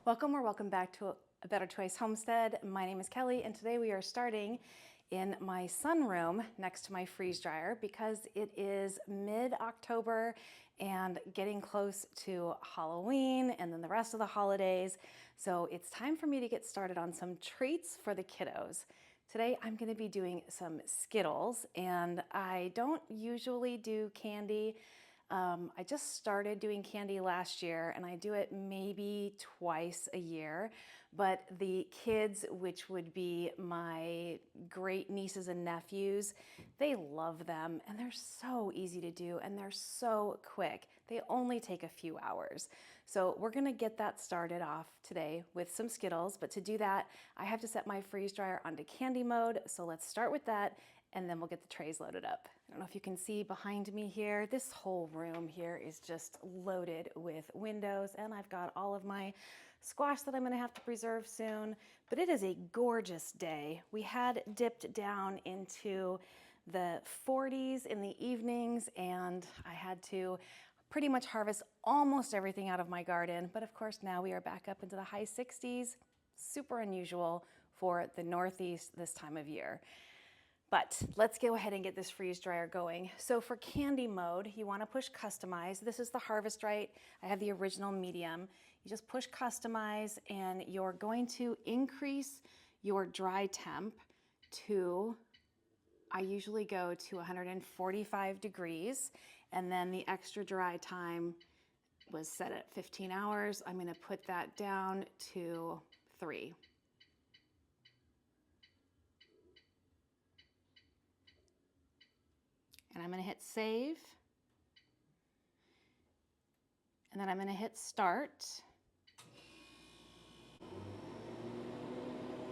Welcome or welcome back to A Better Choice Homestead. My name is Kelly, and today we are starting in my sunroom next to my freeze dryer because it is mid-October and getting close to Halloween and then the rest of the holidays. So it's time for me to get started on some treats for the kiddos. Today I'm going to be doing some Skittles, and I don't usually do candy. I just started doing candy last year, and I do it maybe twice a year, but the kids, which would be my great nieces and nephews, they love them, and they're so easy to do, and they're so quick. They only take a few hours. So we're gonna get that started off today with some Skittles, but to do that, I have to set my freeze dryer onto candy mode, so let's start with that, and then we'll get the trays loaded up. I don't know if you can see behind me here, this whole room here is just loaded with windows, and I've got all of my squash that I'm gonna have to preserve soon, but it is a gorgeous day. We had dipped down into the 40s in the evenings, and I had to pretty much harvest almost everything out of my garden, but of course now we are back up into the high 60s, super unusual for the Northeast this time of year. But let's go ahead and get this freeze dryer going. So for candy mode, you want to push customize. This is the Harvest Right. I have the original medium. You just push customize, and you're going to increase your dry temp to, I usually go to 145 degrees, and then the extra dry time was set at 15 hours. I'm going to put that down to 3. And I'm going to hit save, and then I'm going to hit start.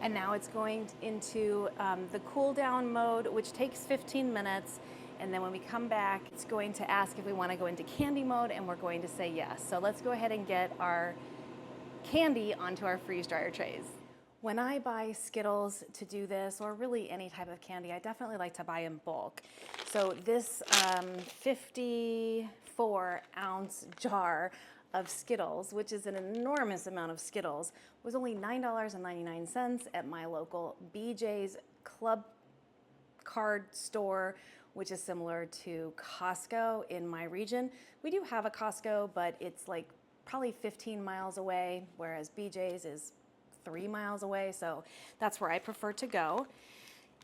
And now it's going into the cool down mode, which takes 15 minutes. And then when we come back, it's going to ask if we want to go into candy mode, and we're going to say yes. So let's go ahead and get our candy onto our freeze dryer trays. When I buy Skittles to do this, or really any type of candy, I definitely like to buy in bulk. So this 54-ounce jar of Skittles, which is an enormous amount of Skittles, was only $9.99 at my local BJ's Club Card store, which is similar to Costco in my region. We do have a Costco, but it's like probably 15 miles away, whereas BJ's is 3 miles away, so that's where I prefer to go.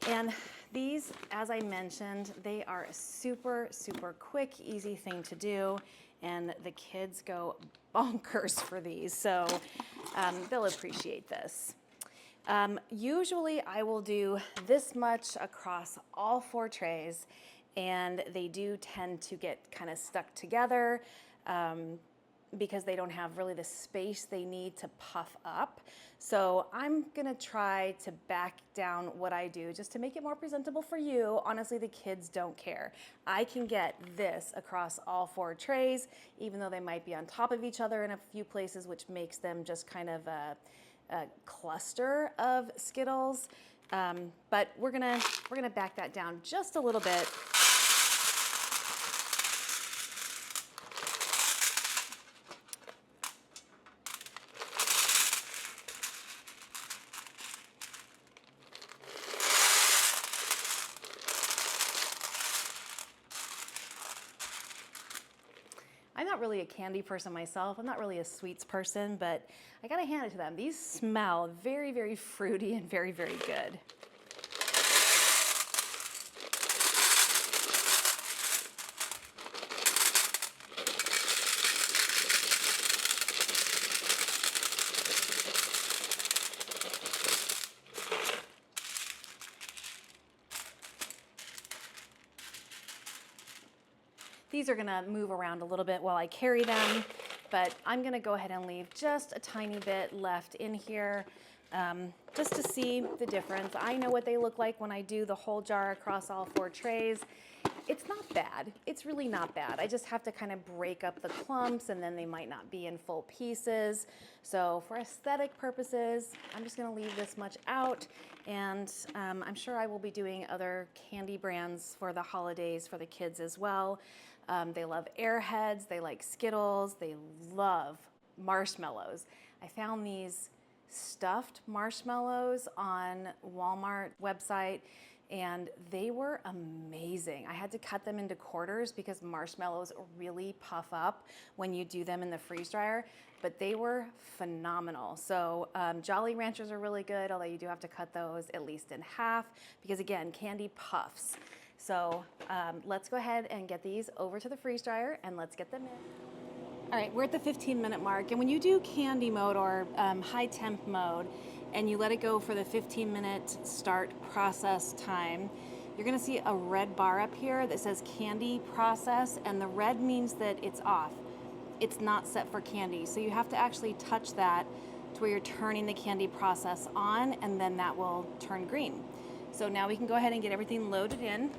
And these, as I mentioned, they are a super, super quick, easy thing to do, and the kids go bonkers for these, so they'll appreciate this. Usually I will do this much across all 4 trays, and they do tend to get kind of stuck together because they don't have really the space they need to puff up. So I'm gonna try to back down what I do just to make it more presentable for you. Honestly, the kids don't care. I can get this across all 4 trays, even though they might be on top of each other in a few places, which makes them just kind of a cluster of Skittles. But we're gonna back that down just a little bit. I'm not really a candy person myself. I'm not really a sweets person, but I gotta hand it to them. These smell very, very fruity and very, very good. These are gonna move around a little bit while I carry them, but I'm gonna go ahead and leave just a tiny bit left in here just to see the difference. I know what they look like when I do the whole jar across all 4 trays. It's not bad. It's really not bad. I just have to kind of break up the clumps, and then they might not be in full pieces. So for aesthetic purposes, I'm just gonna leave this much out, and I'm sure I will be doing other candy brands for the holidays for the kids as well. They love Airheads, they like Skittles, they love marshmallows. I found these stuffed marshmallows on Walmart website, and they were amazing. I had to cut them into quarters because marshmallows really puff up when you do them in the freeze dryer, but they were phenomenal. So Jolly Ranchers are really good, although you do have to cut those at least in half because, again, candy puffs. So let's go ahead and get these over to the freeze dryer and let's get them in. All right, we're at the 15-minute mark, and when you do candy mode or high temp mode and you let it go for the 15-minute start process time, you're gonna see a red bar up here that says candy process, and the red means that it's off. It's not set for candy, so you have to actually touch that to where you're turning the candy process on, and then that will turn green. So now we can go ahead and get everything loaded in.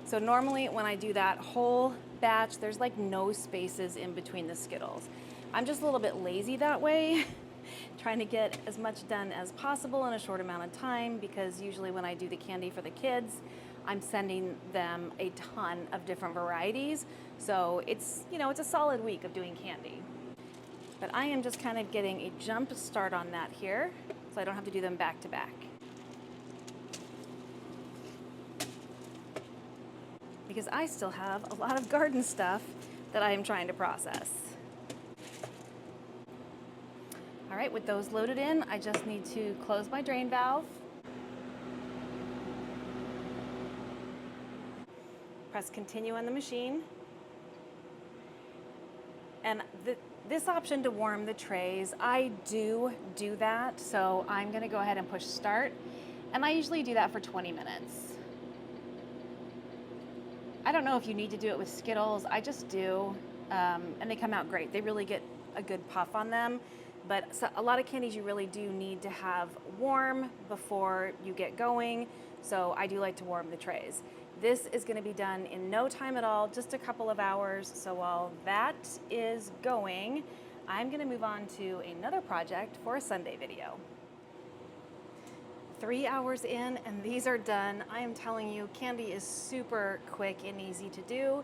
So normally when I do that whole batch, there's like no spaces in between the Skittles. I'm just a little bit lazy that way, trying to get as much done as possible in a short amount of time, because usually when I do the candy for the kids, I'm sending them a ton of different varieties. So it's, you know, it's a solid week of doing candy. But I am just kind of getting a jump start on that here, so I don't have to do them back to back. Because I still have a lot of garden stuff that I am trying to process. All right, with those loaded in, I just need to close my drain valve. Press continue on the machine. And this option to warm the trays, I do that, so I'm gonna go ahead and push start. And I usually do that for 20 minutes. I don't know if you need to do it with Skittles, I just do, and they come out great. They really get a good puff on them, but a lot of candies you really do need to have warm before you get going, so I do like to warm the trays. This is gonna be done in no time at all, just a couple of hours, so while that is going, I'm gonna move on to another project for a Sunday video. 3 hours in and these are done. I am telling you, candy is super quick and easy to do.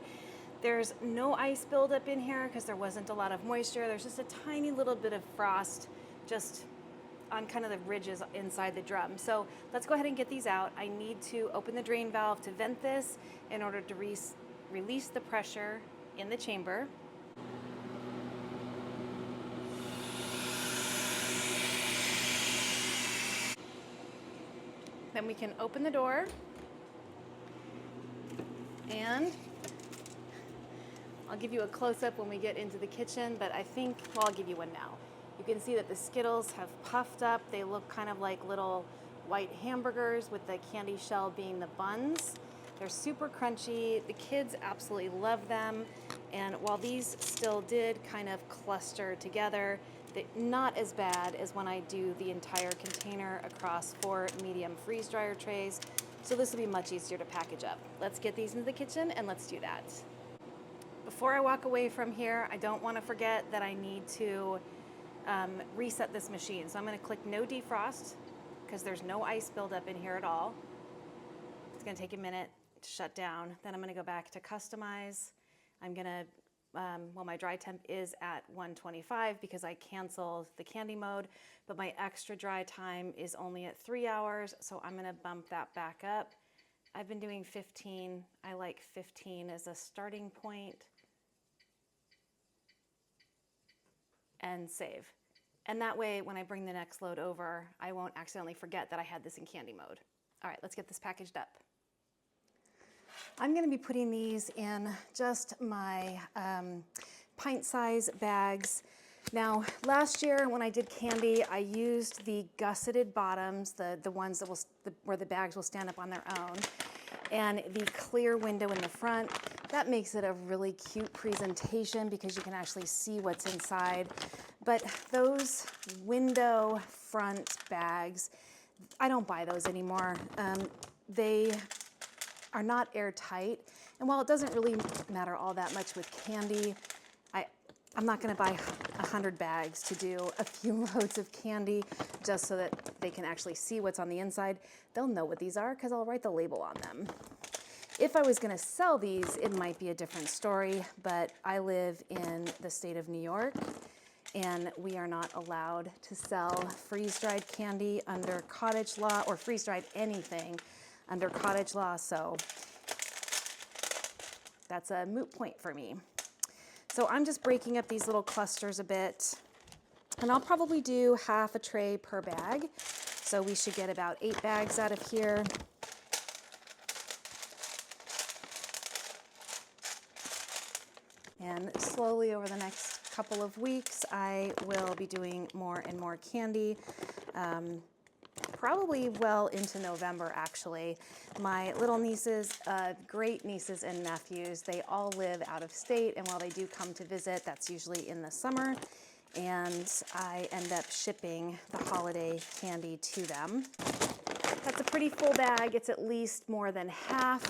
There's no ice buildup in here because there wasn't a lot of moisture. There's just a tiny little bit of frost just on kind of the ridges inside the drum. So let's go ahead and get these out. I need to open the drain valve to vent this in order to release the pressure in the chamber. Then we can open the door, and I'll give you a close-up when we get into the kitchen, but I think, well, I'll give you one now. You can see that the Skittles have puffed up. They look kind of like little white hamburgers with the candy shell being the buns. They're super crunchy. The kids absolutely love them. And while these still did kind of cluster together, they're not as bad as when I do the entire container across 4 medium freeze dryer trays. So this will be much easier to package up. Let's get these into the kitchen and let's do that. Before I walk away from here, I don't want to forget that I need to reset this machine. So I'm going to click no defrost because there's no ice buildup in here at all. It's going to take a minute to shut down. Then I'm going to go back to customize. I'm going to well, my dry temp is at 125 because I canceled the candy mode, but my extra dry time is only at 3 hours, so I'm gonna bump that back up. I've been doing 15. I like 15 as a starting point. And save. And that way, when I bring the next load over, I won't accidentally forget that I had this in candy mode. All right, let's get this packaged up. I'm gonna be putting these in just my pint-size bags. Now, last year when I did candy, I used the gusseted bottoms, the ones that where the bags will stand up on their own, and the clear window in the front. That makes it a really cute presentation because you can actually see what's inside. But those window front bags, I don't buy those anymore. They are not airtight. And while it doesn't really matter all that much with candy, I'm not gonna buy 100 bags to do a few loads of candy just so that they can actually see what's on the inside. They'll know what these are because I'll write the label on them. If I was gonna sell these, it might be a different story, but I live in the state of New York, and we are not allowed to sell freeze-dried candy under cottage law, or freeze-dried anything under cottage law, so that's a moot point for me. So I'm just breaking up these little clusters a bit, and I'll probably do half a tray per bag. So we should get about 8 bags out of here. And slowly over the next couple of weeks, I will be doing more and more candy. Probably well into November, actually. My little nieces, great nieces and nephews, they all live out of state, and while they do come to visit, that's usually in the summer, and I end up shipping the holiday candy to them. That's a pretty full bag. It's at least more than half.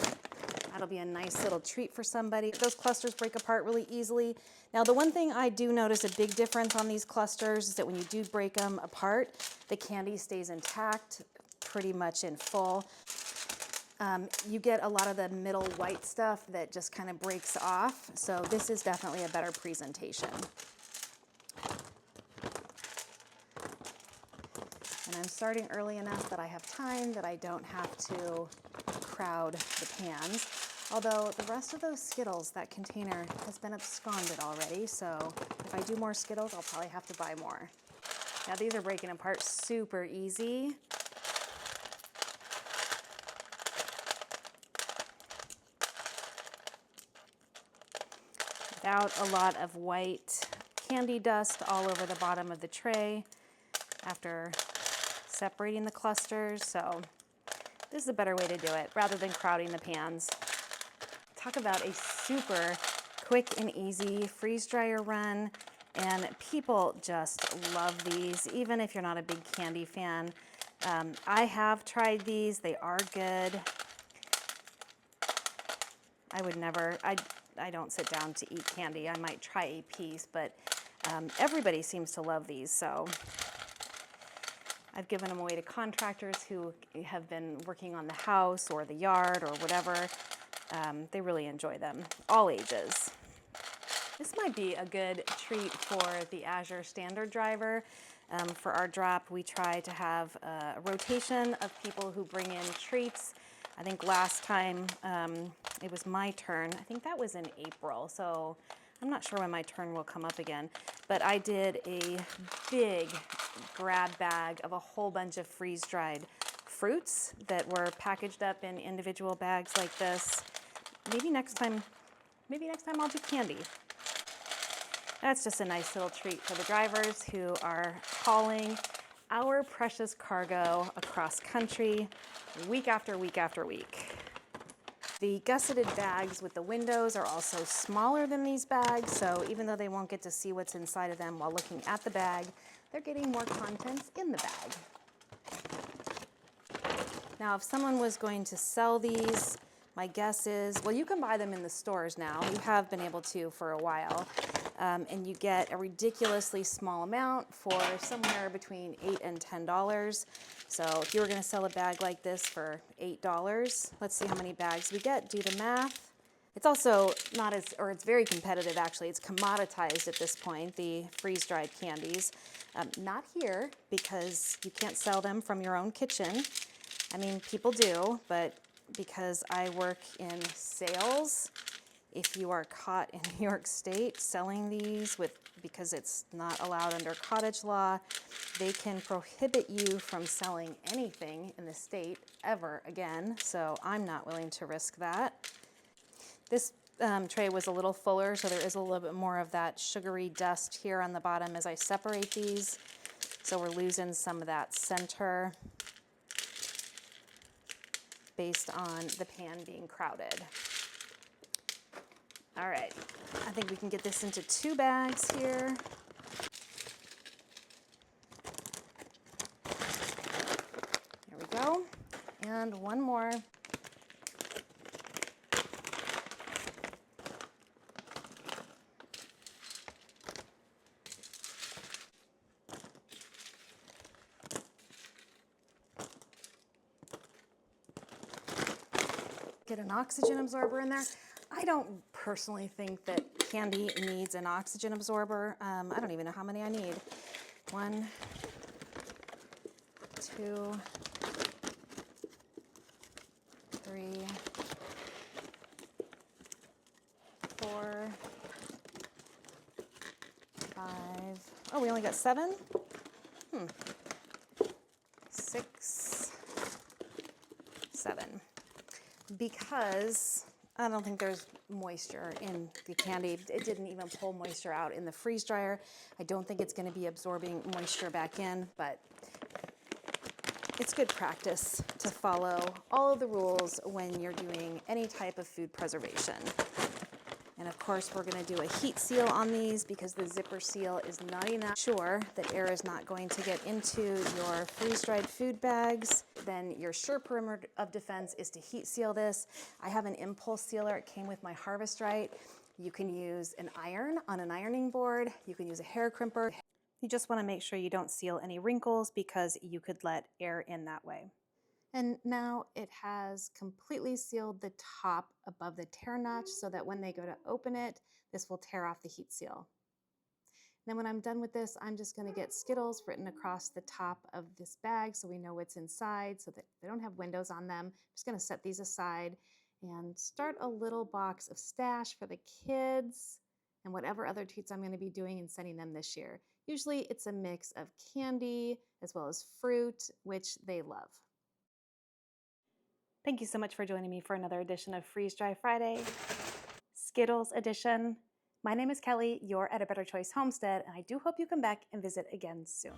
That'll be a nice little treat for somebody. Those clusters break apart really easily. Now, the one thing I do notice a big difference on these clusters is that when you do break them apart, the candy stays intact, pretty much in full. You get a lot of the middle white stuff that just kind of breaks off. So this is definitely a better presentation. And I'm starting early enough that I have time that I don't have to crowd the pans. Although the rest of those Skittles, that container has been absconded already, so if I do more Skittles, I'll probably have to buy more. Now these are breaking apart super easy. Without a lot of white candy dust all over the bottom of the tray after separating the clusters, so this is a better way to do it rather than crowding the pans. Talk about a super quick and easy freeze dryer run, and people just love these, even if you're not a big candy fan. I have tried these, they are good. I would never, I don't sit down to eat candy. I might try a piece, but everybody seems to love these, so I've given them away to contractors who have been working on the house or the yard or whatever. They really enjoy them, all ages. This might be a good treat for the Azure standard driver. For our drop, we try to have a rotation of people who bring in treats. I think last time it was my turn. I think that was in April, so I'm not sure when my turn will come up again. But I did a big grab bag of a whole bunch of freeze-dried fruits that were packaged up in individual bags like this. Maybe next time I'll do candy. That's just a nice little treat for the drivers who are hauling our precious cargo across country week after week after week. The gusseted bags with the windows are also smaller than these bags, so even though they won't get to see what's inside of them while looking at the bag, they're getting more contents in the bag. Now, if someone was going to sell these, my guess is, well, you can buy them in the stores now. You have been able to for a while. And you get a ridiculously small amount for somewhere between $8 and $10. So if you were going to sell a bag like this for $8, let's see how many bags we get. Do the math. It's also not as, or it's very competitive actually. It's commoditized at this point, the freeze-dried candies. Not here, because you can't sell them from your own kitchen. I mean, people do, but because I work in sales, if you are caught in New York State selling these because it's not allowed under cottage law, they can prohibit you from selling anything in the state ever again. So I'm not willing to risk that. This tray was a little fuller, so there is a little bit more of that sugary dust here on the bottom as I separate these. So we're losing some of that center based on the pan being crowded. All right, I think we can get this into 2 bags here. There we go. And one more. get an oxygen absorber in there. I don't personally think that candy needs an oxygen absorber. I don't even know how many I need. 1, 2, 3, 4, 5. Oh, we only got 7? 6, 7. Because I don't think there's moisture in the candy. It didn't even pull moisture out in the freeze dryer. I don't think it's going to be absorbing moisture back in, but it's good practice to follow all of the rules when you're doing any type of food preservation. And of course, we're going to do a heat seal on these because the zipper seal is not enough. Sure that air is not going to get into your freeze-dried food bags. Then your sure perimeter of defense is to heat seal this. I have an impulse sealer. It came with my Harvest Right. You can use an iron on an ironing board. You can use a hair crimper. You just want to make sure you don't seal any wrinkles because you could let air in that way. And now it has completely sealed the top above the tear notch so that when they go to open it, this will tear off the heat seal. Then when I'm done with this, I'm just going to get Skittles written across the top of this bag so we know what's inside so that they don't have windows on them. I'm just going to set these aside and start a little box of stash for the kids and whatever other treats I'm going to be doing and sending them this year. Usually it's a mix of candy as well as fruit, which they love. Thank you so much for joining me for another edition of Freeze Dry Friday, Skittles edition. My name is Kelly, you're at A Better Choice Homestead, and I do hope you come back and visit again soon.